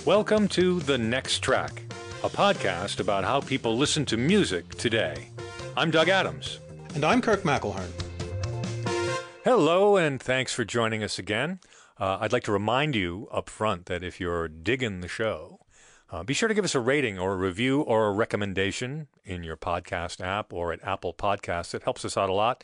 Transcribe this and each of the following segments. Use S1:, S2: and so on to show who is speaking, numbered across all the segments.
S1: Welcome to The Next Track, a podcast about how people listen to music today. I'm Doug Adams.
S2: And I'm Kirk McElhearn.
S1: Hello, and thanks for joining us again. I'd like to remind you up front that if you're digging the show, be sure to give us a rating or a review or a recommendation in your podcast app or at Apple Podcasts. It helps us out a lot,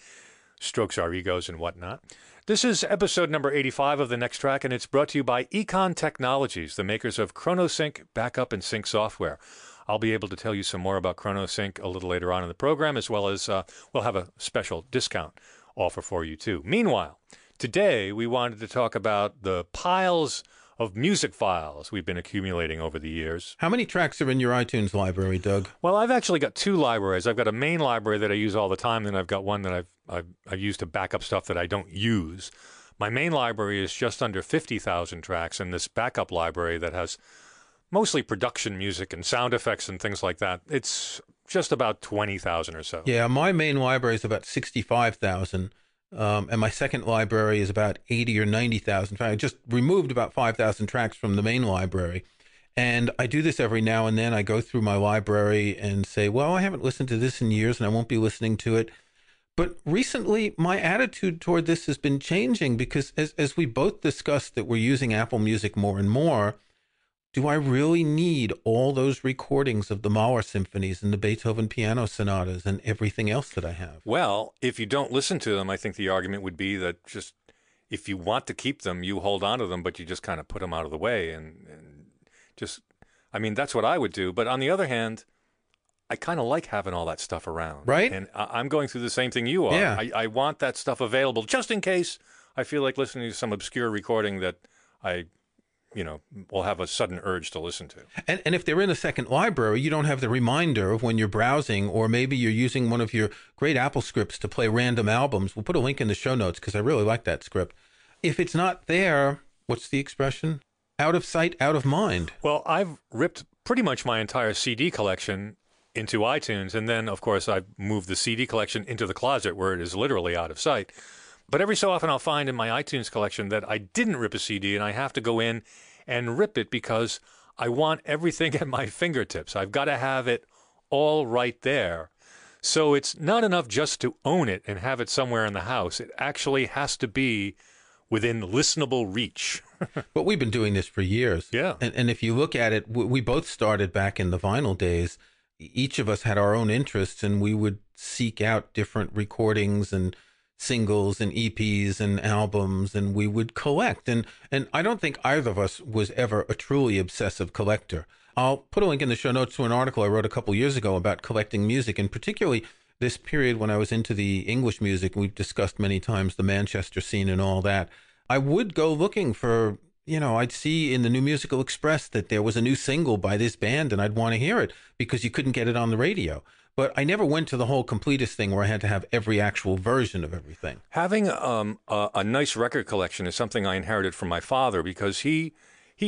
S1: strokes our egos and whatnot. This is episode number 85 of The Next Track, and it's brought to you by Econ Technologies, the makers of ChronoSync backup and sync software. I'll be able to tell you some more about ChronoSync a little later on in the program, as well as we'll have a special discount offer for you, too. Meanwhile, today we wanted to talk about the piles of music files we've been accumulating over the years.
S2: How many tracks are in your iTunes library, Doug?
S1: Well, I've actually got two libraries. I've got a main library that I use all the time, then I've got one that I've used to back up stuff that I don't use. My main library is just under 50,000 tracks, and this backup library that has mostly production music and sound effects and things like that, it's just about 20,000 or so.
S2: Yeah, my main library is about 65,000. And my second library is about 80 or 90,000. I just removed about 5,000 tracks from the main library. And I do this every now and then. I go through my library and say, well, I haven't listened to this in years and I won't be listening to it. But recently, my attitude toward this has been changing because as we both discussed that we're using Apple Music more and more, do I really need all those recordings of the Mahler symphonies and the Beethoven piano sonatas and everything else that I have?
S1: Well, if you don't listen to them, I think the argument would be that just if you want to keep them, you hold on to them, but you just kind of put them out of the way and just, I mean, that's what I would do. But on the other hand, I kind of like having all that stuff around.
S2: Right.
S1: And I'm going through the same thing you are.
S2: Yeah.
S1: I want that stuff available just in case I feel like listening to some obscure recording that will have a sudden urge to listen to.
S2: And if they're in a second library, you don't have the reminder of when you're browsing, or maybe you're using one of your great AppleScripts to play random albums. We'll put a link in the show notes because I really like that script. If it's not there, what's the expression? Out of sight, out of mind.
S1: Well, I've ripped pretty much my entire CD collection into iTunes, and then, of course, I've moved the CD collection into the closet where it is literally out of sight. But every so often I'll find in my iTunes collection that I didn't rip a CD, and I have to go in and rip it because I want everything at my fingertips. I've got to have it all right there. So it's not enough just to own it and have it somewhere in the house. It actually has to be within listenable reach.
S2: But we've been doing this for years.
S1: Yeah.
S2: And if you look at it, we both started back in the vinyl days. Each of us had our own interests, and we would seek out different recordings and singles and EPs and albums, and we would collect. And I don't think either of us was ever a truly obsessive collector. I'll put a link in the show notes to an article I wrote a couple years ago about collecting music, and particularly this period when I was into the English music. We've discussed many times the Manchester scene and all that. I would go looking for, I'd see in the New Musical Express that there was a new single by this band, and I'd want to hear it because you couldn't get it on the radio. But I never went to the whole completist thing where I had to have every actual version of everything.
S1: Having a nice record collection is something I inherited from my father because he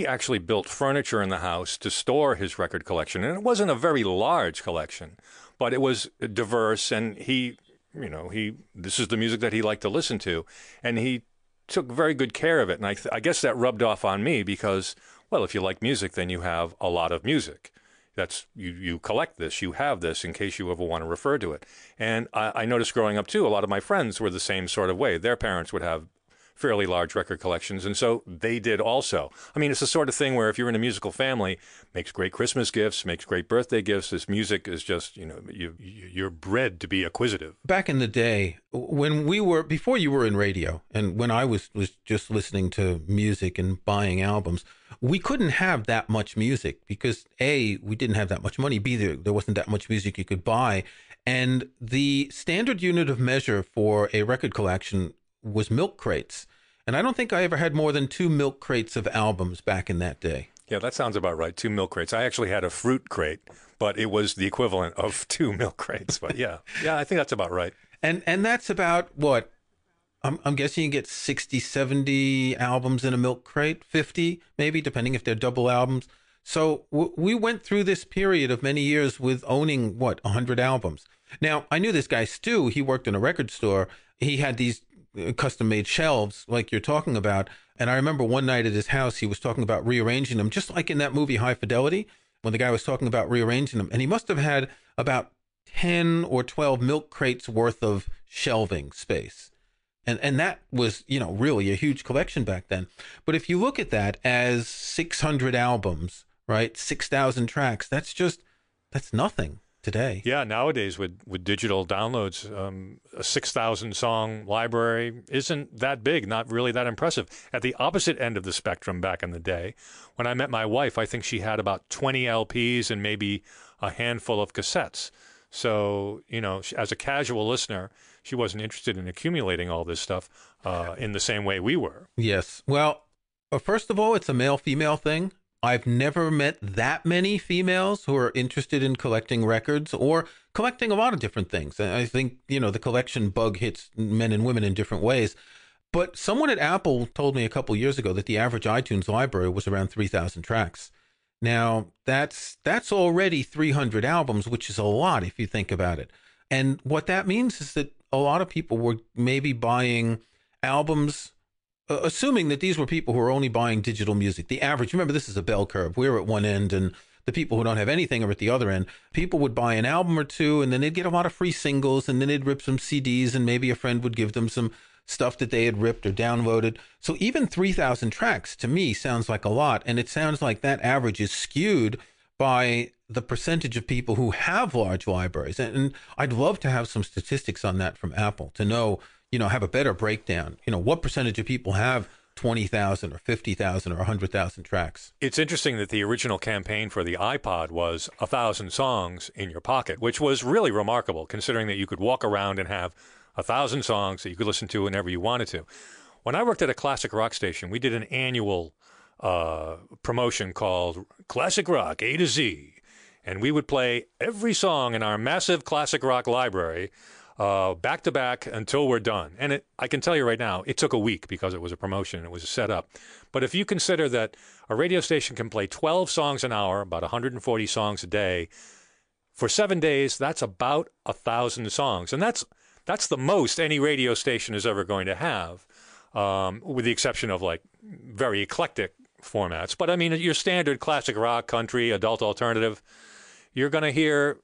S1: actually built furniture in the house to store his record collection. And it wasn't a very large collection, but it was diverse. And this is the music that he liked to listen to. And he took very good care of it. And I guess that rubbed off on me because, well, if you like music, then you have a lot of music. That's you collect this, you have this in case you ever want to refer to it. And I noticed growing up, too, a lot of my friends were the same sort of way. Their parents would have fairly large record collections, and so they did also. I mean, it's the sort of thing where if you're in a musical family, makes great Christmas gifts, makes great birthday gifts. This music is just, you're bred to be acquisitive.
S2: Back in the day, before you were in radio, and when I was just listening to music and buying albums, we couldn't have that much music because A, we didn't have that much money, B, there wasn't that much music you could buy, and the standard unit of measure for a record collection was milk crates. And I don't think I ever had more than 2 milk crates of albums back in that day.
S1: Yeah, that sounds about right. 2 milk crates. I actually had a fruit crate, but it was the equivalent of 2 milk crates. But yeah, I think that's about right.
S2: And that's about what? I'm guessing you get 60, 70 albums in a milk crate, 50 maybe, depending if they're double albums. So we went through this period of many years with owning, 100 albums. Now, I knew this guy, Stu. He worked in a record store. He had these custom-made shelves like you're talking about. And I remember one night at his house, he was talking about rearranging them, just like in that movie High Fidelity, when the guy was talking about rearranging them. And he must have had about 10 or 12 milk crates worth of shelving space. And that was, really a huge collection back then. But if you look at that as 600 albums, right, 6,000 tracks, that's nothing today.
S1: Yeah, nowadays with digital downloads, a 6,000 song library isn't that big, not really that impressive. At the opposite end of the spectrum back in the day, when I met my wife, I think she had about 20 LPs and maybe a handful of cassettes. So, as a casual listener, she wasn't interested in accumulating all this stuff in the same way we were.
S2: Yes. Well, first of all, it's a male-female thing. I've never met that many females who are interested in collecting records or collecting a lot of different things. I think, the collection bug hits men and women in different ways. But someone at Apple told me a couple years ago that the average iTunes library was around 3,000 tracks. Now, that's already 300 albums, which is a lot if you think about it. And what that means is that a lot of people were maybe buying albums, assuming that these were people who are only buying digital music. The average, remember, this is a bell curve. We're at one end, and the people who don't have anything are at the other end. People would buy an album or two, and then they'd get a lot of free singles, and then they'd rip some CDs, and maybe a friend would give them some stuff that they had ripped or downloaded. So even 3,000 tracks, to me, sounds like a lot, and it sounds like that average is skewed by the percentage of people who have large libraries. And I'd love to have some statistics on that from Apple to know, have a better breakdown. What percentage of people have 20,000 or 50,000 or 100,000 tracks?
S1: It's interesting that the original campaign for the iPod was 1,000 songs in your pocket, which was really remarkable, considering that you could walk around and have 1,000 songs that you could listen to whenever you wanted to. When I worked at a classic rock station, we did an annual promotion called Classic Rock A to Z. And we would play every song in our massive classic rock library back to back until we're done. And I can tell you right now, it took a week because it was a promotion. It was a setup. But if you consider that a radio station can play 12 songs an hour, about 140 songs a day, for 7 days, that's about 1,000 songs. And that's the most any radio station is ever going to have, with the exception of like very eclectic formats. But I mean, your standard classic rock, country, adult alternative, you're going to hear,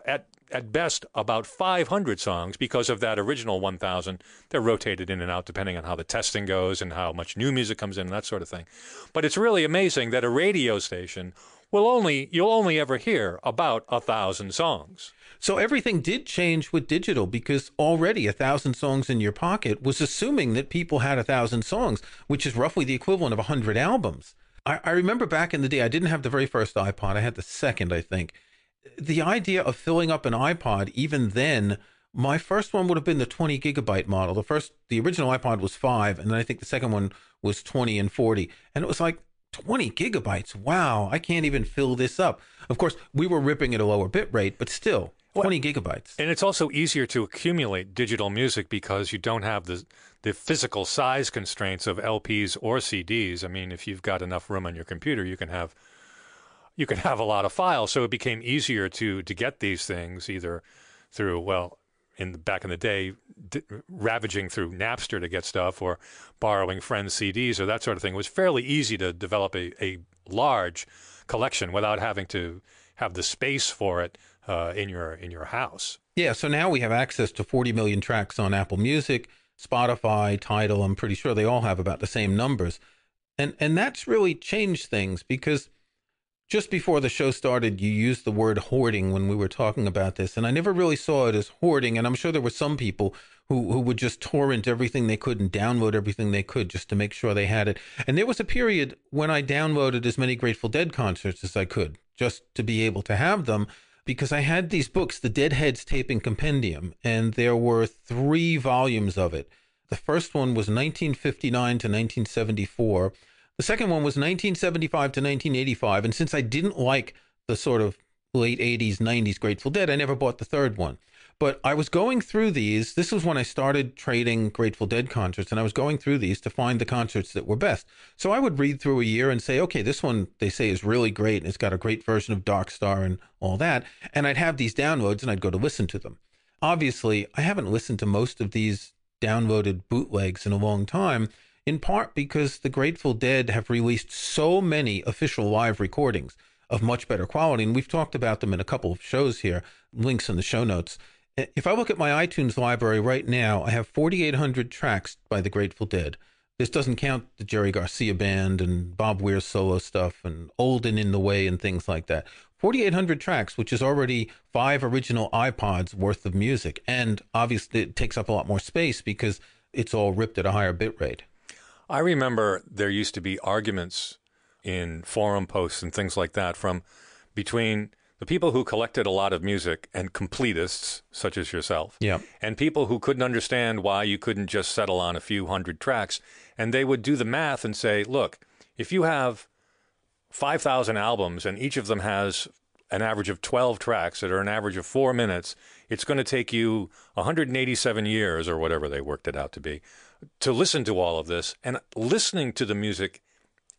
S1: at best about 500 songs because of that original 1,000. They're rotated in and out depending on how the testing goes and how much new music comes in and that sort of thing. But it's really amazing that a radio station you'll only ever hear about 1,000 songs.
S2: So everything did change with digital, because already 1,000 songs in your pocket was assuming that people had 1,000 songs, which is roughly the equivalent of 100 albums. I remember back in the day, I didn't have the very first iPod. I had the second, I think. The idea of filling up an iPod, even then, my first one would have been the 20 gigabyte model. The original iPod was 5, and then I think the second one was 20 and 40. And it was like, 20 gigabytes. Wow, I can't even fill this up. Of course, we were ripping at a lower bit rate, but still, 20 gigabytes.
S1: And it's also easier to accumulate digital music because you don't have the physical size constraints of LPs or CDs. I mean, if you've got enough room on your computer, you can have a lot of files. So it became easier to get these things either through, back in the day, ravaging through Napster to get stuff, or borrowing friends' CDs or that sort of thing. It was fairly easy to develop a large collection without having to have the space for it in your house.
S2: Yeah, so now we have access to 40 million tracks on Apple Music, Spotify, Tidal. I'm pretty sure they all have about the same numbers. And that's really changed things, because just before the show started, you used the word hoarding when we were talking about this, and I never really saw it as hoarding, and I'm sure there were some people who would just torrent everything they could and download everything they could just to make sure they had it. And there was a period when I downloaded as many Grateful Dead concerts as I could, just to be able to have them, because I had these books, the Deadhead's Taping Compendium, and there were 3 volumes of it. The first one was 1959 to 1974. The second one was 1975 to 1985, and since I didn't like the sort of late 80s, 90s Grateful Dead, I never bought the third one. But I was going through these. This was when I started trading Grateful Dead concerts, and I was going through these to find the concerts that were best. So I would read through a year and say, okay, this one they say is really great, and it's got a great version of Dark Star and all that, and I'd have these downloads, and I'd go to listen to them. Obviously, I haven't listened to most of these downloaded bootlegs in a long time, in part because the Grateful Dead have released so many official live recordings of much better quality. And we've talked about them in a couple of shows here, links in the show notes. If I look at my iTunes library right now, I have 4,800 tracks by the Grateful Dead. This doesn't count the Jerry Garcia Band and Bob Weir's solo stuff and Old and in the Way and things like that. 4,800 tracks, which is already 5 original iPods worth of music. And obviously it takes up a lot more space because it's all ripped at a higher bit rate.
S1: I remember there used to be arguments in forum posts and things like that between the people who collected a lot of music and completists, such as yourself, and people who couldn't understand why you couldn't just settle on a few hundred tracks. And they would do the math and say, look, if you have 5,000 albums and each of them has an average of 12 tracks that are an average of 4 minutes, it's going to take you 187 years or whatever they worked it out to be to listen to all of this. And listening to the music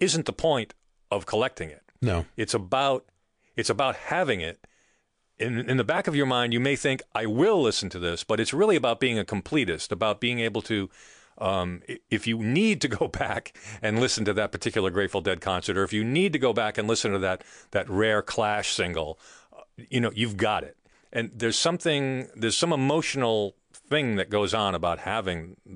S1: isn't the point of collecting it.
S2: No.
S1: It's about having it. In the back of your mind, you may think, I will listen to this, but it's really about being a completist, about being able to, if you need to go back and listen to that particular Grateful Dead concert, or if you need to go back and listen to that rare Clash single, you've got it. And there's some emotional thing that goes on about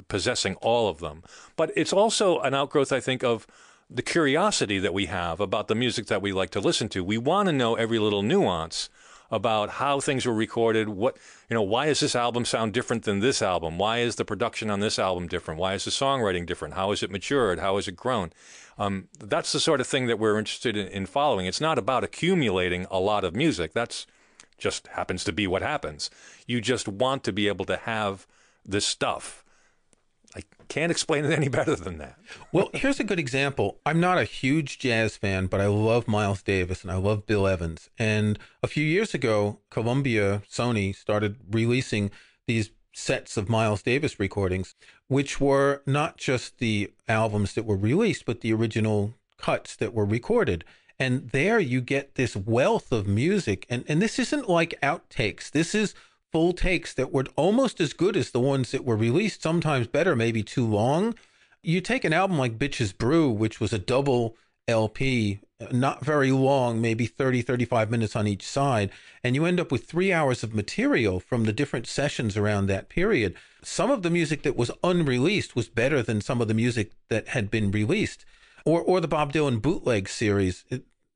S1: possessing all of them. But it's also an outgrowth, I think, of the curiosity that we have about the music that we like to listen to. We want to know every little nuance about how things were recorded. Why does this album sound different than this album? Why is the production on this album different? Why is the songwriting different? How has it matured? How has it grown? That's the sort of thing that we're interested in following. It's not about accumulating a lot of music. That's just happens to be what happens. You just want to be able to have this stuff. I can't explain it any better than that.
S2: Well, here's a good example. I'm not a huge jazz fan, but I love Miles Davis and I love Bill Evans. And a few years ago, Sony started releasing these sets of Miles Davis recordings, which were not just the albums that were released, but the original cuts that were recorded. And there you get this wealth of music. And this isn't like outtakes. This is full takes that were almost as good as the ones that were released, sometimes better, maybe too long. You take an album like Bitches Brew, which was a double LP, not very long, maybe 30, 35 minutes on each side, and you end up with 3 hours of material from the different sessions around that period. Some of the music that was unreleased was better than some of the music that had been released. Or the Bob Dylan bootleg series.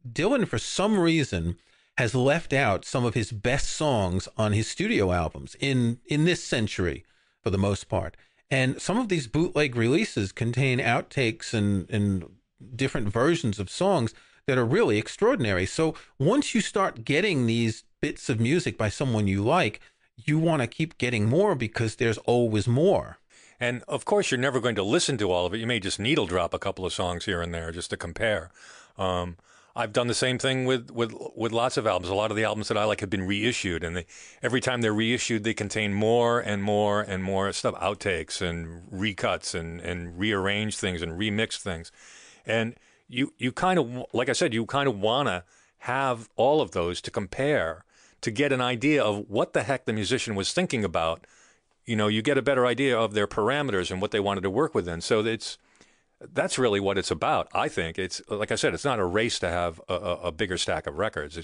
S2: Dylan, for some reason, has left out some of his best songs on his studio albums in this century, for the most part. And some of these bootleg releases contain outtakes and different versions of songs that are really extraordinary. So once you start getting these bits of music by someone you like, you want to keep getting more because there's always more.
S1: And of course, you're never going to listen to all of it. You may just needle drop a couple of songs here and there just to compare. I've done the same thing with lots of albums. A lot of the albums that I like have been reissued, and every time they're reissued, they contain more and more and more stuff, outtakes and recuts and rearrange things and remix things. And you kind of, like I said, you kind of want to have all of those to compare to get an idea of what the heck the musician was thinking about. You get a better idea of their parameters and what they wanted to work within. So that's really what it's about. I think it's, like I said, it's not a race to have a bigger stack of records.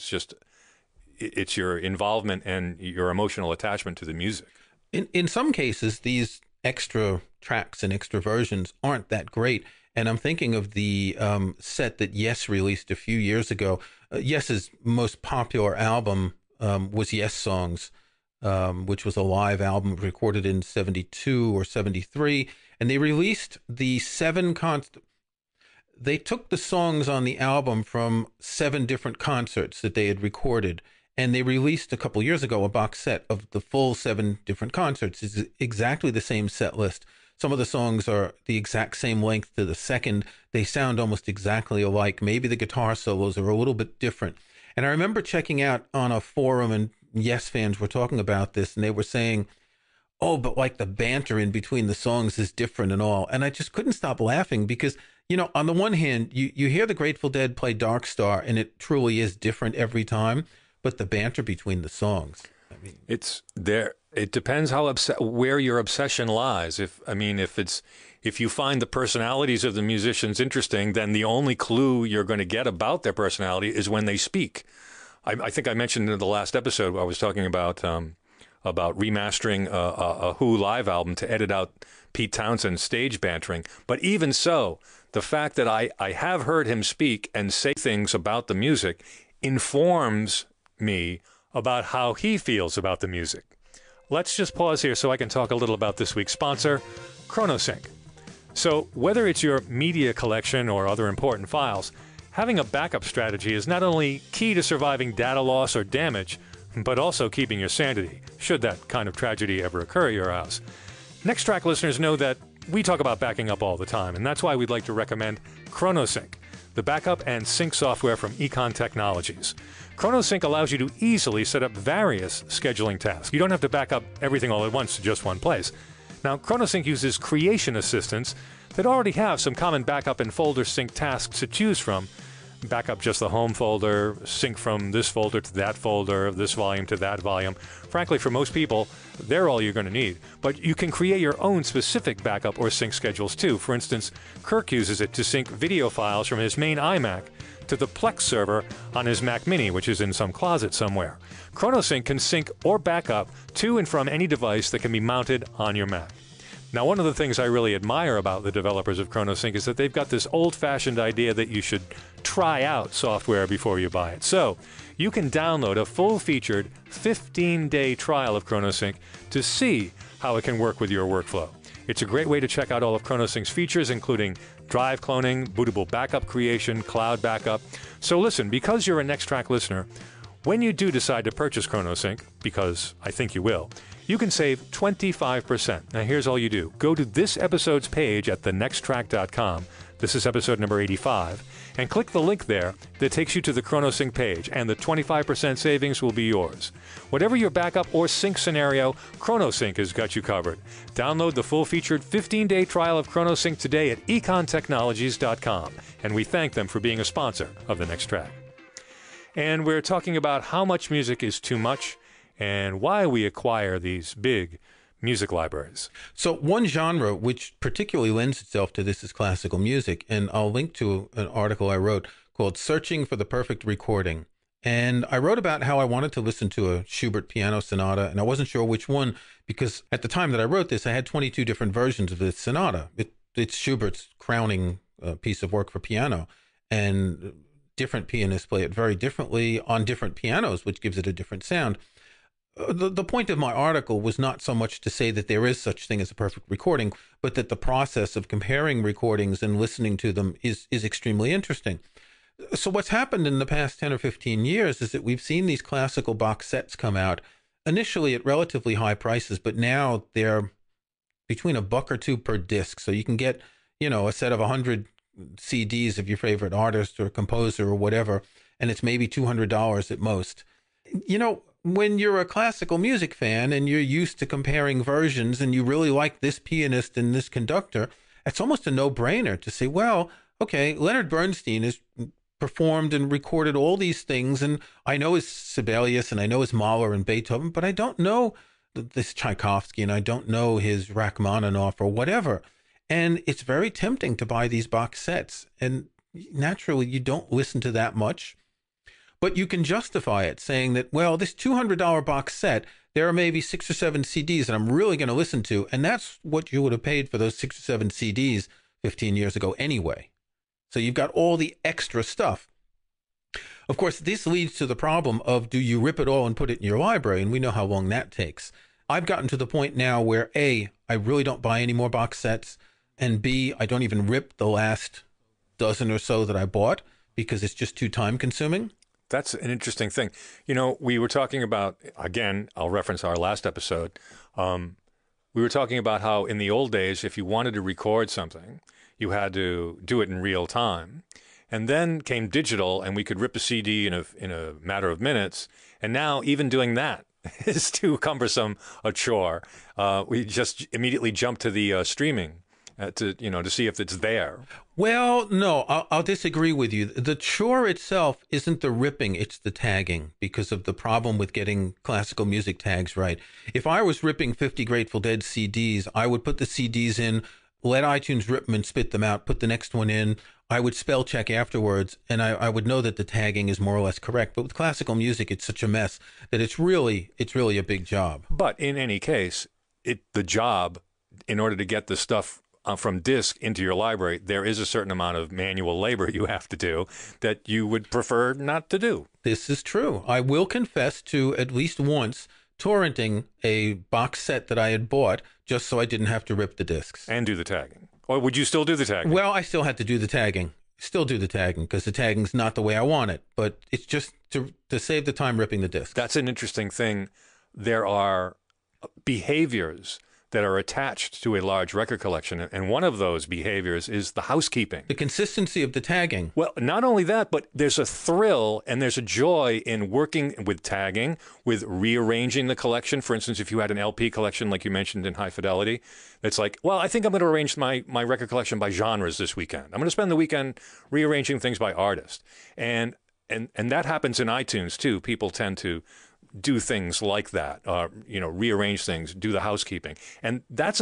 S1: It's your involvement and your emotional attachment to the music.
S2: In some cases, these extra tracks and extra versions aren't that great. And I'm thinking of the set that Yes released a few years ago. Yes's most popular album was Yes Songs, which was a live album recorded in 72 or 73. And they released the they took the songs on the album from 7 different concerts that they had recorded. And they released a couple years ago a box set of the full 7 different concerts. It's exactly the same set list. Some of the songs are the exact same length to the second. They sound almost exactly alike. Maybe the guitar solos are a little bit different. And I remember checking out on a forum, and Yes fans were talking about this, and they were saying, oh, but like the banter in between the songs is different and all. And I just couldn't stop laughing because, on the one hand, you hear the Grateful Dead play Dark Star, and it truly is different every time, but the banter between the songs. I mean,
S1: It's there. It depends how where your obsession lies. If you find the personalities of the musicians interesting, then the only clue you're going to get about their personality is when they speak. I think I mentioned in the last episode I was talking about remastering a Who live album to edit out Pete Townshend's stage bantering. But even so, the fact that I have heard him speak and say things about the music informs me about how he feels about the music. Let's just pause here so I can talk a little about this week's sponsor, ChronoSync. So whether it's your media collection or other important files, having a backup strategy is not only key to surviving data loss or damage, but also keeping your sanity, should that kind of tragedy ever occur at your house. Next Track listeners know that we talk about backing up all the time, and that's why we'd like to recommend ChronoSync, the backup and sync software from Econ Technologies. ChronoSync allows you to easily set up various scheduling tasks. You don't have to back up everything all at once to just one place. Now, ChronoSync uses creation assistants that already have some common backup and folder sync tasks to choose from. Backup just the home folder, sync from this folder to that folder, this volume to that volume. Frankly, for most people, they're all you're going to need. But you can create your own specific backup or sync schedules too. For instance, Kirk uses it to sync video files from his main iMac to the Plex server on his Mac Mini, which is in some closet somewhere. ChronoSync can sync or backup to and from any device that can be mounted on your Mac. Now, one of the things I really admire about the developers of ChronoSync is that they've got this old-fashioned idea that you should try out software before you buy it. So you can download a full-featured 15-day trial of ChronoSync to see how it can work with your workflow. It's a great way to check out all of ChronoSync's features, including drive cloning, bootable backup creation, cloud backup. So listen, because you're a Next Track listener, when you do decide to purchase ChronoSync, because I think you will, you can save 25%. Now here's all you do. Go to this episode's page at thenexttrack.com. This is episode number 85. And click the link there that takes you to the ChronoSync page, and the 25% savings will be yours. Whatever your backup or sync scenario, ChronoSync has got you covered. Download the full-featured 15-day trial of ChronoSync today at econtechnologies.com. And we thank them for being a sponsor of The Next Track. And we're talking about how much music is too much and why we acquire these big music libraries.
S2: So one genre which particularly lends itself to this is classical music, and I'll link to an article I wrote called Searching for the Perfect Recording. And I wrote about how I wanted to listen to a Schubert piano sonata, and I wasn't sure which one, because at the time that I wrote this, I had 22 different versions of this sonata. It's Schubert's crowning piece of work for piano, and different pianists play it very differently on different pianos, which gives it a different sound. The point of my article was not so much to say that there is such thing as a perfect recording, but that the process of comparing recordings and listening to them is extremely interesting. So what's happened in the past 10 or 15 years is that we've seen these classical box sets come out, initially at relatively high prices, but now they're between $1 or $2 per disc. So you can get, a set of 100 CDs of your favorite artist or composer or whatever, and it's maybe $200 at most. When you're a classical music fan and you're used to comparing versions and you really like this pianist and this conductor, it's almost a no-brainer to say, well, okay, Leonard Bernstein has performed and recorded all these things, and I know his Sibelius and I know his Mahler and Beethoven, but I don't know this Tchaikovsky and I don't know his Rachmaninoff or whatever. And it's very tempting to buy these box sets, and naturally you don't listen to that much. But you can justify it saying that, well, this $200 box set, there are maybe 6 or 7 CDs that I'm really going to listen to. And that's what you would have paid for those 6 or 7 CDs 15 years ago anyway. So you've got all the extra stuff. Of course, this leads to the problem of, do you rip it all and put it in your library? And we know how long that takes. I've gotten to the point now where A, I really don't buy any more box sets. And B, I don't even rip the last dozen or so that I bought because it's just too time consuming.
S1: That's an interesting thing. We were talking about, again, I'll reference our last episode. We were talking about how in the old days, if you wanted to record something, you had to do it in real time. And then came digital, and we could rip a CD in a matter of minutes. And now even doing that is too cumbersome a chore. We just immediately jump to the streaming to see if it's there.
S2: Well, no, I'll disagree with you. The chore itself isn't the ripping, it's the tagging because of the problem with getting classical music tags right. If I was ripping 50 Grateful Dead CDs, I would put the CDs in, let iTunes rip them and spit them out, put the next one in. I would spell check afterwards, and I would know that the tagging is more or less correct. But with classical music, it's such a mess that it's really a big job.
S1: But in any case, the job, in order to get the stuff from disk into your library, there is a certain amount of manual labor you have to do that you would prefer not to do.
S2: This is true. I will confess to at least once torrenting a box set that I had bought just so I didn't have to rip the discs.
S1: And do the tagging. Or would you still do the tagging?
S2: Well, I still had to do the tagging. Still do the tagging because the tagging's not the way I want it. But it's just to save the time ripping the discs.
S1: That's an interesting thing. There are behaviors that are attached to a large record collection. And one of those behaviors is the housekeeping.
S2: The consistency of the tagging.
S1: Well, not only that, but there's a thrill and there's a joy in working with tagging, with rearranging the collection. For instance, if you had an LP collection, like you mentioned in High Fidelity, it's like, well, I think I'm going to arrange my record collection by genres this weekend. I'm going to spend the weekend rearranging things by artist. And that happens in iTunes, too. People tend to do things like that, rearrange things, do the housekeeping. And that's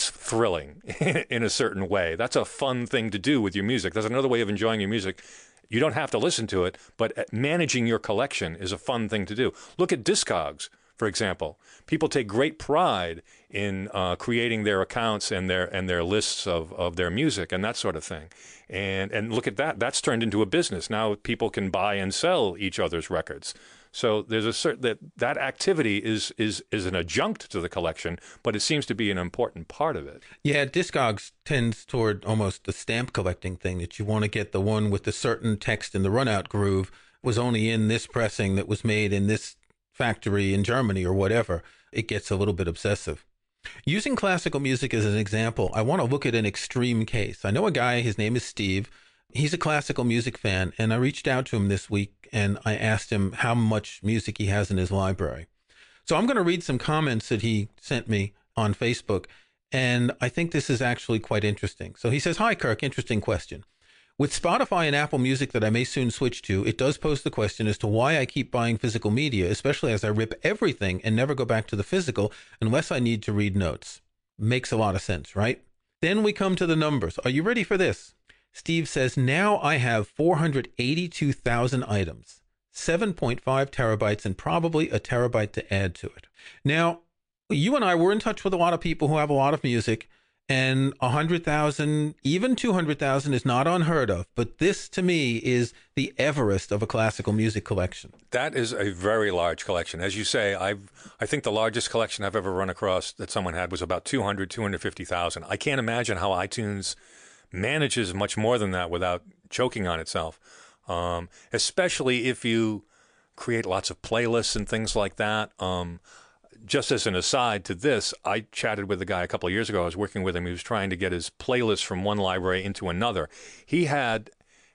S1: thrilling in a certain way. That's a fun thing to do with your music. That's another way of enjoying your music. You don't have to listen to it, but managing your collection is a fun thing to do. Look at Discogs, for example. People take great pride in creating their accounts and their lists of their music and that sort of thing. And look at that. That's turned into a business. Now people can buy and sell each other's records. So there's a certain that activity is an adjunct to the collection, but it seems to be an important part of it.
S2: Yeah, Discogs tends toward almost the stamp collecting thing, that you want to get the one with the certain text in the runout groove was only in this pressing that was made in this factory in Germany or whatever. It gets a little bit obsessive. Using classical music as an example, I want to look at an extreme case. I know a guy, his name is Steve. He's a classical music fan, and I reached out to him this week and I asked him how much music he has in his library. So I'm going to read some comments that he sent me on Facebook, and I think this is actually quite interesting. So he says, "Hi, Kirk, interesting question. With Spotify and Apple Music that I may soon switch to, it does pose the question as to why I keep buying physical media, especially as I rip everything and never go back to the physical unless I need to read notes." Makes a lot of sense, right? Then we come to the numbers. Are you ready for this? Steve says, now I have 482,000 items, 7.5 terabytes, and probably a terabyte to add to it. Now, you and I were in touch with a lot of people who have a lot of music, and 100,000, even 200,000 is not unheard of. But this, to me, is the Everest of a classical music collection.
S1: That is a very large collection. As you say, I think the largest collection I've ever run across that someone had was about 250,000. I can't imagine how iTunes manages much more than that without choking on itself, especially if you create lots of playlists and things like that. Just as an aside to this, I chatted with a guy a couple of years ago. I was working with him. He was trying to get his playlist from one library into another. He had,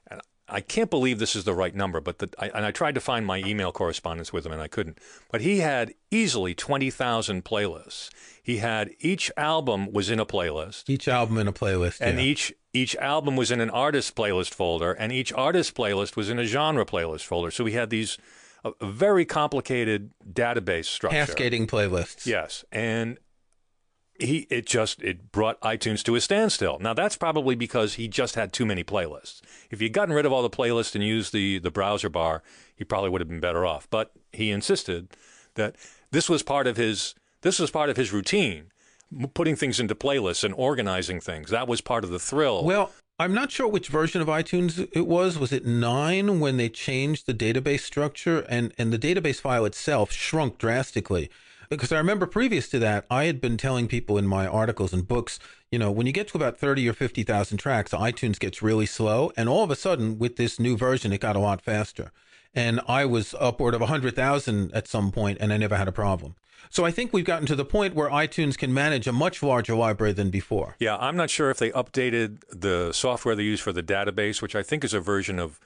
S1: and I can't believe this is the right number, but I tried to find my email correspondence with him and I couldn't. But he had easily 20,000 playlists. He had each album was in a playlist.
S2: Each album in a playlist,
S1: and
S2: yeah.
S1: Each album was in an artist playlist folder, and each artist playlist was in a genre playlist folder. So we had these a very complicated database structure.
S2: Cascading playlists.
S1: Yes. And it brought iTunes to a standstill. Now, that's probably because he just had too many playlists. If he'd gotten rid of all the playlists and used the browser bar, he probably would have been better off. But he insisted that this was part of his routine, putting things into playlists and organizing things. That was part of the thrill.
S2: Well, I'm not sure which version of iTunes it was. Was it 9 when they changed the database structure and the database file itself shrunk drastically? Because I remember previous to that, I had been telling people in my articles and books, when you get to about 30 or 50,000 tracks, iTunes gets really slow. And all of a sudden, with this new version, it got a lot faster. And I was upward of 100,000 at some point, and I never had a problem. So I think we've gotten to the point where iTunes can manage a much larger library than before.
S1: Yeah, I'm not sure if they updated the software they use for the database, which I think is a version of,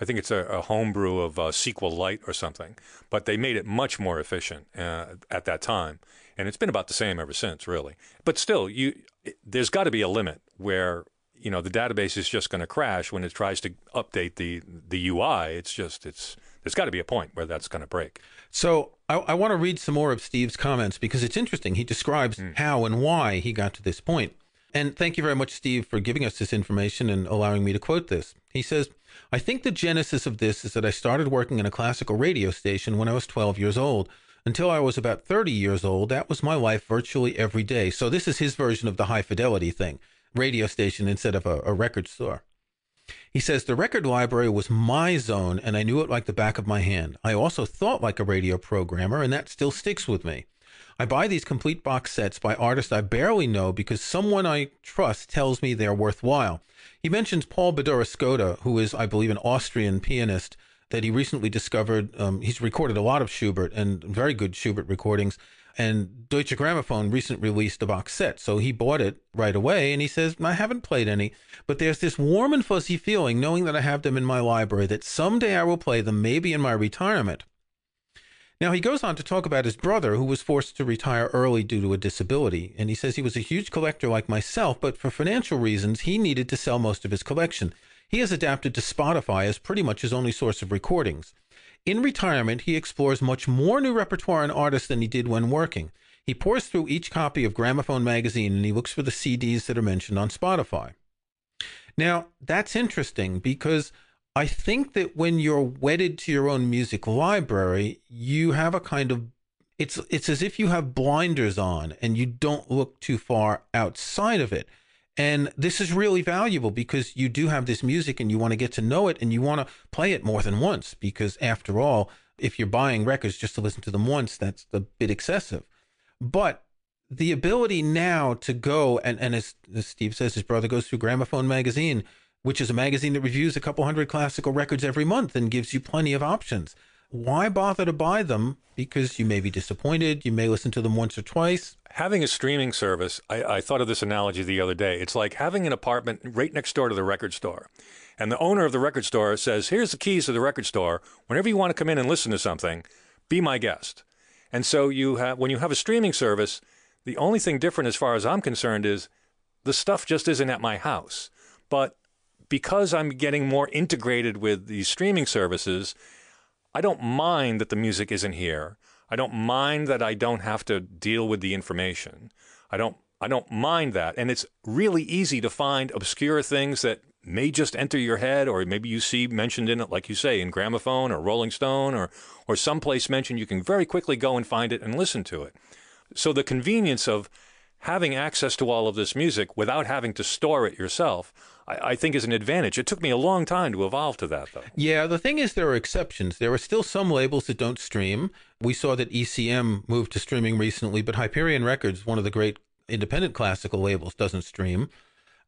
S1: I think it's a homebrew of SQLite or something. But they made it much more efficient at that time. And it's been about the same ever since, really. But still, there's got to be a limit where, you know, the database is just going to crash when it tries to update the UI. There's got to be a point where that's going to break.
S2: So I want to read some more of Steve's comments because it's interesting. He describes how and why he got to this point. And thank you very much, Steve, for giving us this information and allowing me to quote this. He says, I think the genesis of this is that I started working in a classical radio station when I was 12 years old. Until I was about 30 years old, that was my life virtually every day. So this is his version of the high fidelity thing, radio station instead of a record store. He says, the record library was my zone, and I knew it like the back of my hand. I also thought like a radio programmer, and that still sticks with me. I buy these complete box sets by artists I barely know because someone I trust tells me they're worthwhile. He mentions Paul Badura-Skoda, who is, I believe, an Austrian pianist that he recently discovered. He's recorded a lot of Schubert and very good Schubert recordings. And Deutsche Grammophon recently released a box set, so he bought it right away, and he says, I haven't played any, but there's this warm and fuzzy feeling knowing that I have them in my library, that someday I will play them, maybe in my retirement. Now, he goes on to talk about his brother, who was forced to retire early due to a disability, and he says he was a huge collector like myself, but for financial reasons, he needed to sell most of his collection. He has adapted to Spotify as pretty much his only source of recordings. In retirement, he explores much more new repertoire and artists than he did when working. He pores through each copy of Gramophone magazine and he looks for the CDs that are mentioned on Spotify. Now, that's interesting because I think that when you're wedded to your own music library, you have a kind of, it's as if you have blinders on and you don't look too far outside of it. And this is really valuable because you do have this music and you want to get to know it and you want to play it more than once because after all, if you're buying records just to listen to them once, that's a bit excessive. But the ability now to go, and as Steve says, his brother goes through Gramophone magazine, which is a magazine that reviews a couple hundred classical records every month and gives you plenty of options. Why bother to buy them? Because you may be disappointed. You may listen to them once or twice.
S1: Having a streaming service, I thought of this analogy the other day. It's like having an apartment right next door to the record store. And the owner of the record store says, here's the keys to the record store. Whenever you want to come in and listen to something, be my guest. And so when you have a streaming service, the only thing different as far as I'm concerned is the stuff just isn't at my house. But because I'm getting more integrated with these streaming services, I don't mind that the music isn't here. I don't mind that I don't have to deal with the information. I don't mind that. And it's really easy to find obscure things that may just enter your head, or maybe you see mentioned in it, like you say, in Gramophone or Rolling Stone or someplace mentioned. You can very quickly go and find it and listen to it. So the convenience of having access to all of this music without having to store it yourself, I think is an advantage. It took me a long time to evolve to that, though.
S2: Yeah, the thing is there are exceptions. There are still some labels that don't stream. We saw that ECM moved to streaming recently, but Hyperion Records, one of the great independent classical labels, doesn't stream.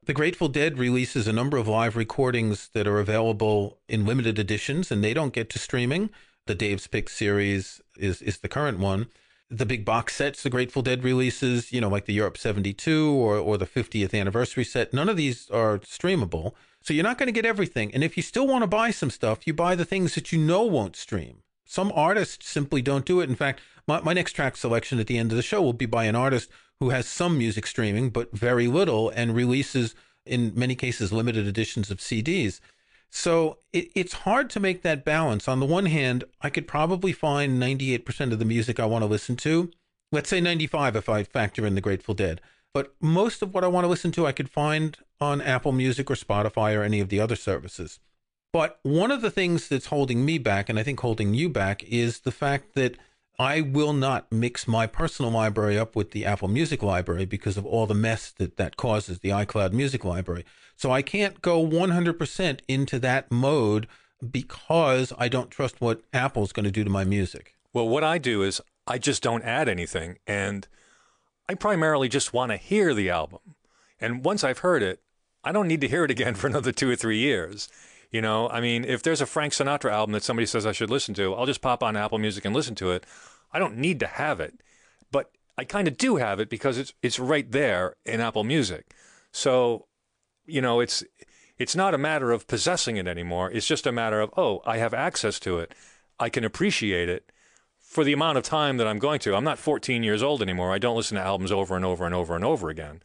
S2: The Grateful Dead releases a number of live recordings that are available in limited editions, and they don't get to streaming. The Dave's Pick series is the current one. The big box sets the Grateful Dead releases, like the Europe 72 or the 50th anniversary set, none of these are streamable. So you're not going to get everything. And if you still want to buy some stuff, you buy the things that you know won't stream. Some artists simply don't do it. In fact, my next track selection at the end of the show will be by an artist who has some music streaming, but very little, and releases, in many cases, limited editions of CDs. So it's hard to make that balance. On the one hand, I could probably find 98% of the music I want to listen to. Let's say 95 if I factor in the Grateful Dead. But most of what I want to listen to, I could find on Apple Music or Spotify or any of the other services. But one of the things that's holding me back, and I think holding you back, is the fact that I will not mix my personal library up with the Apple Music library because of all the mess that causes, the iCloud Music library. So I can't go 100% into that mode because I don't trust what Apple's going to do to my music.
S1: Well, what I do is I just don't add anything, and I primarily just want to hear the album. And once I've heard it, I don't need to hear it again for another 2 or 3 years. If there's a Frank Sinatra album that somebody says I should listen to, I'll just pop on Apple Music and listen to it. I don't need to have it, but I kind of do have it because it's right there in Apple Music. So, it's not a matter of possessing it anymore. It's just a matter of, I have access to it. I can appreciate it for the amount of time that I'm going to. I'm not 14 years old anymore. I don't listen to albums over and over and over and over again.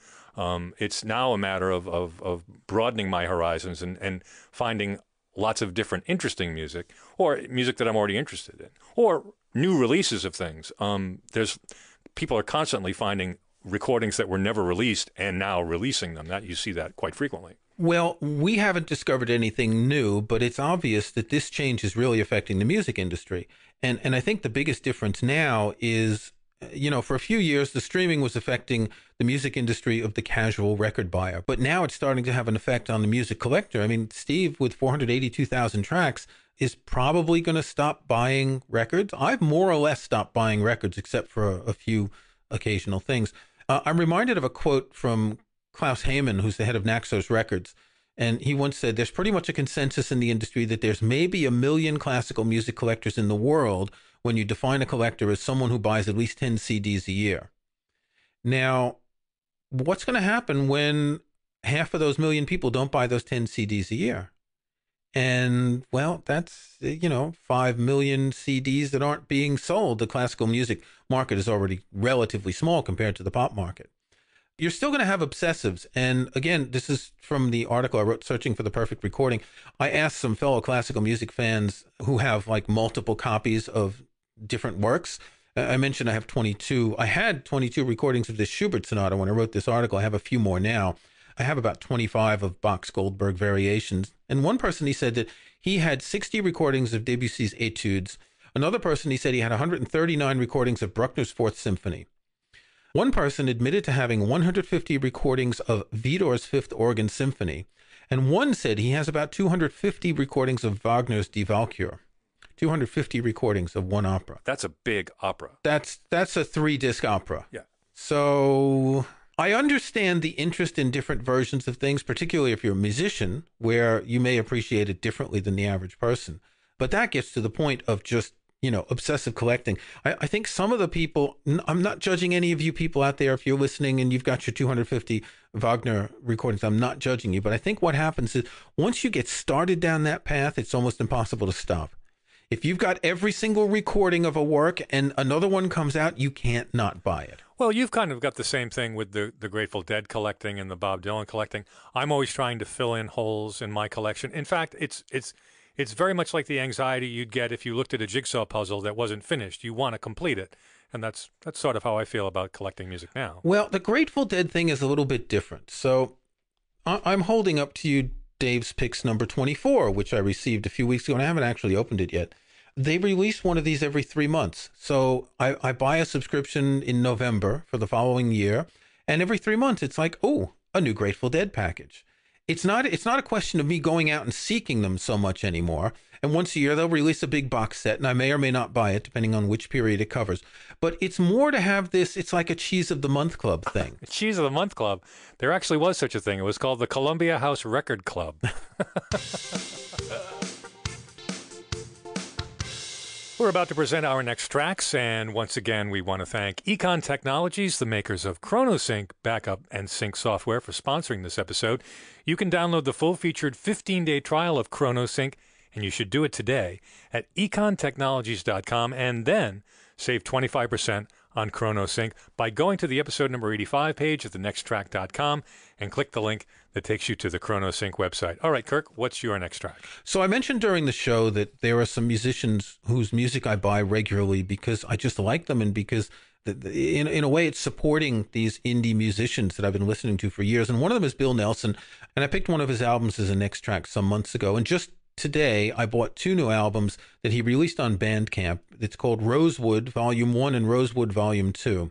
S1: It's now a matter of broadening my horizons and finding lots of different interesting music, or music that I'm already interested in, or new releases of things. People are constantly finding recordings that were never released and now releasing them. You see that quite frequently.
S2: Well, we haven't discovered anything new, but it's obvious that this change is really affecting the music industry. And I think the biggest difference now is, for a few years, the streaming was affecting the music industry of the casual record buyer. But now it's starting to have an effect on the music collector. I mean, Steve, with 482,000 tracks, is probably going to stop buying records. I've more or less stopped buying records, except for a few occasional things. I'm reminded of a quote from Klaus Heyman, who's the head of Naxos Records. And he once said, there's pretty much a consensus in the industry that there's maybe 1 million classical music collectors in the world when you define a collector as someone who buys at least 10 CDs a year. Now, what's going to happen when half of those 1 million people don't buy those 10 CDs a year? And, well, that's, 5 million CDs that aren't being sold. The classical music market is already relatively small compared to the pop market. You're still going to have obsessives. And again, this is from the article I wrote, Searching for the Perfect Recording. I asked some fellow classical music fans who have like multiple copies of different works. I mentioned I have 22. I had 22 recordings of this Schubert sonata when I wrote this article. I have a few more now. I have about 25 of Bach's Goldberg variations. And one person, he said that he had 60 recordings of Debussy's Etudes. Another person, he said he had 139 recordings of Bruckner's Fourth Symphony. One person admitted to having 150 recordings of Widor's Fifth Organ Symphony. And one said he has about 250 recordings of Wagner's Die Walküre. 250 recordings of one opera.
S1: That's a big opera.
S2: That's a 3-disc opera.
S1: Yeah.
S2: So I understand the interest in different versions of things, particularly if you're a musician, where you may appreciate it differently than the average person. But that gets to the point of just, obsessive collecting. I think some of the people, I'm not judging any of you people out there if you're listening and you've got your 250 Wagner recordings. I'm not judging you. But I think what happens is once you get started down that path, it's almost impossible to stop. If you've got every single recording of a work and another one comes out, you can't not buy it.
S1: Well, you've kind of got the same thing with the Grateful Dead collecting and the Bob Dylan collecting. I'm always trying to fill in holes in my collection. In fact, it's very much like the anxiety you'd get if you looked at a jigsaw puzzle that wasn't finished. You want to complete it. And that's sort of how I feel about collecting music now.
S2: Well, the Grateful Dead thing is a little bit different. So I'm holding up to you Dave's Picks number 24, which I received a few weeks ago, and I haven't actually opened it yet. They release one of these every 3 months. So I buy a subscription in November for the following year, and every 3 months it's like, oh, a new Grateful Dead package. It's not a question of me going out and seeking them so much anymore. And once a year they'll release a big box set, and I may or may not buy it depending on which period it covers. But it's more to have this, it's like a Cheese of the Month Club thing.
S1: Cheese of the Month Club. There actually was such a thing. It was called the Columbia House Record Club. We're about to present our next tracks, and once again, we want to thank Econ Technologies, the makers of ChronoSync backup and sync software, for sponsoring this episode. You can download the full-featured 15-day trial of ChronoSync, and you should do it today at econtechnologies.com, and then save 25% on ChronoSync by going to the episode number 85 page at thenexttrack.com and click the link that takes you to the ChronoSync website. All right, Kirk, what's your next track?
S2: So I mentioned during the show that there are some musicians whose music I buy regularly because I just like them and because in a way it's supporting these indie musicians that I've been listening to for years. And one of them is Bill Nelson, and I picked one of his albums as a next track some months ago. And just today, I bought 2 new albums that he released on Bandcamp. It's called Rosewood Volume 1 and Rosewood Volume 2.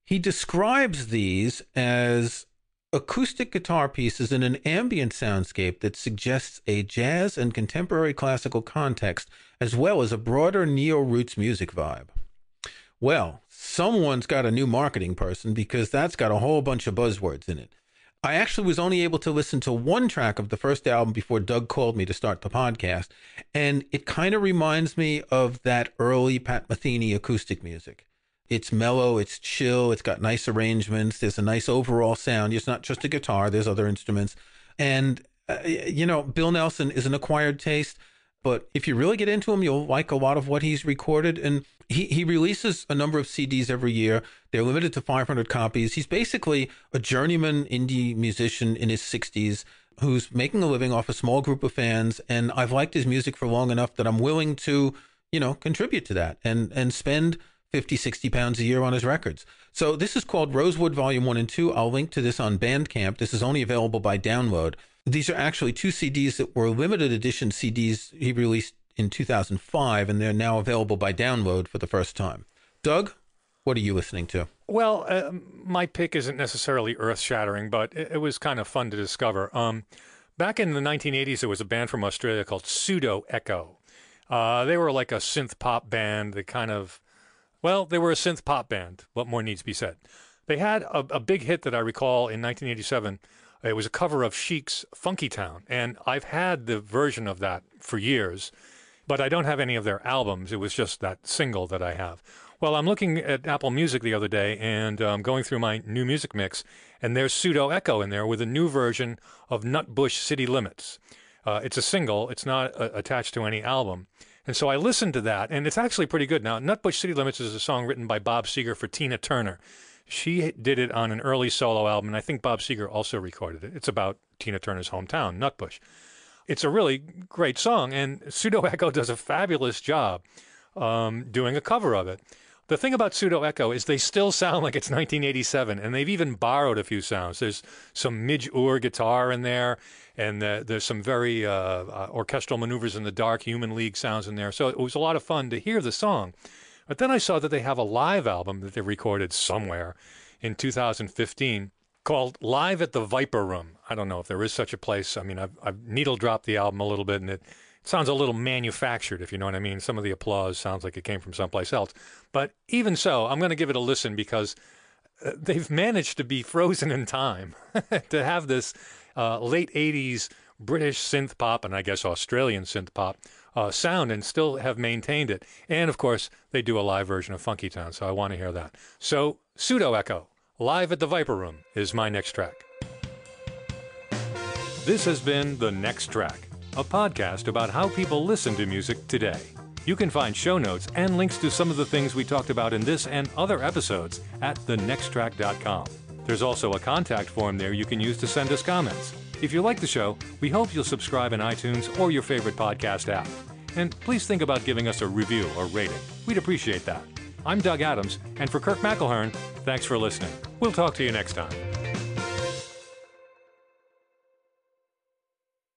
S2: He describes these as acoustic guitar pieces in an ambient soundscape that suggests a jazz and contemporary classical context, as well as a broader neo-roots music vibe. Well, someone's got a new marketing person because that's got a whole bunch of buzzwords in it. I actually was only able to listen to 1 track of the first album before Doug called me to start the podcast, and it kind of reminds me of that early Pat Metheny acoustic music. It's mellow, it's chill, it's got nice arrangements, there's a nice overall sound. It's not just a guitar, there's other instruments. And, Bill Nelson is an acquired taste. but if you really get into him, you'll like a lot of what he's recorded. And he releases a number of CDs every year. They're limited to 500 copies. He's basically a journeyman indie musician in his 60s who's making a living off a small group of fans. And I've liked his music for long enough that I'm willing to, contribute to that and spend 50, 60 pounds a year on his records. So this is called Rosewood Volume 1 and 2. I'll link to this on Bandcamp. This is only available by download. These are actually 2 CDs that were limited edition CDs he released in 2005, and they're now available by download for the first time. Doug, what are you listening to?
S1: Well, my pick isn't necessarily earth-shattering, but it was kind of fun to discover. Back in the 1980s, there was a band from Australia called Pseudo. They were like a synth pop band. They were a synth pop band. What more needs to be said? They had a big hit that I recall in 1987. It was a cover of Chic's Funky Town, and I've had the version of that for years, but I don't have any of their albums. It was just that single that I have. Well, I'm looking at Apple Music the other day and going through my new music mix, and there's Pseudo Echo in there with a new version of Nutbush City Limits. It's a single. It's not attached to any album. And so I listened to that, and it's actually pretty good. Now, Nutbush City Limits is a song written by Bob Seger for Tina Turner. She did it on an early solo album, and I think Bob Seger also recorded it. It's about Tina Turner's hometown, Nutbush. It's a really great song, and Pseudo Echo does a fabulous job doing a cover of it. The thing about Pseudo Echo is they still sound like it's 1987, and they've even borrowed a few sounds. There's some Midge-Ur guitar in there, and there's some very orchestral maneuvers in the dark, Human League sounds in there. So it was a lot of fun to hear the song. But then I saw that they have a live album that they recorded somewhere in 2015 called Live at the Viper Room. I don't know if there is such a place. I mean, I've needle dropped the album a little bit, and it sounds a little manufactured, if you know what I mean. Some of the applause sounds like it came from someplace else. But even so, I'm going to give it a listen because they've managed to be frozen in time to have this late 80s British synth pop, and I guess Australian synth pop, sound, and still have maintained it. And of course, they do a live version of Funky Town, so I want to hear that. So, Pseudo Echo, Live at the Viper Room, is my next track. This has been The Next Track, a podcast about how people listen to music today. You can find show notes and links to some of the things we talked about in this and other episodes at thenexttrack.com. There's also a contact form there you can use to send us comments. If you like the show, we hope you'll subscribe in iTunes or your favorite podcast app. And please think about giving us a review or rating. We'd appreciate that. I'm Doug Adams, and for Kirk McElhearn, thanks for listening. We'll talk to you next time.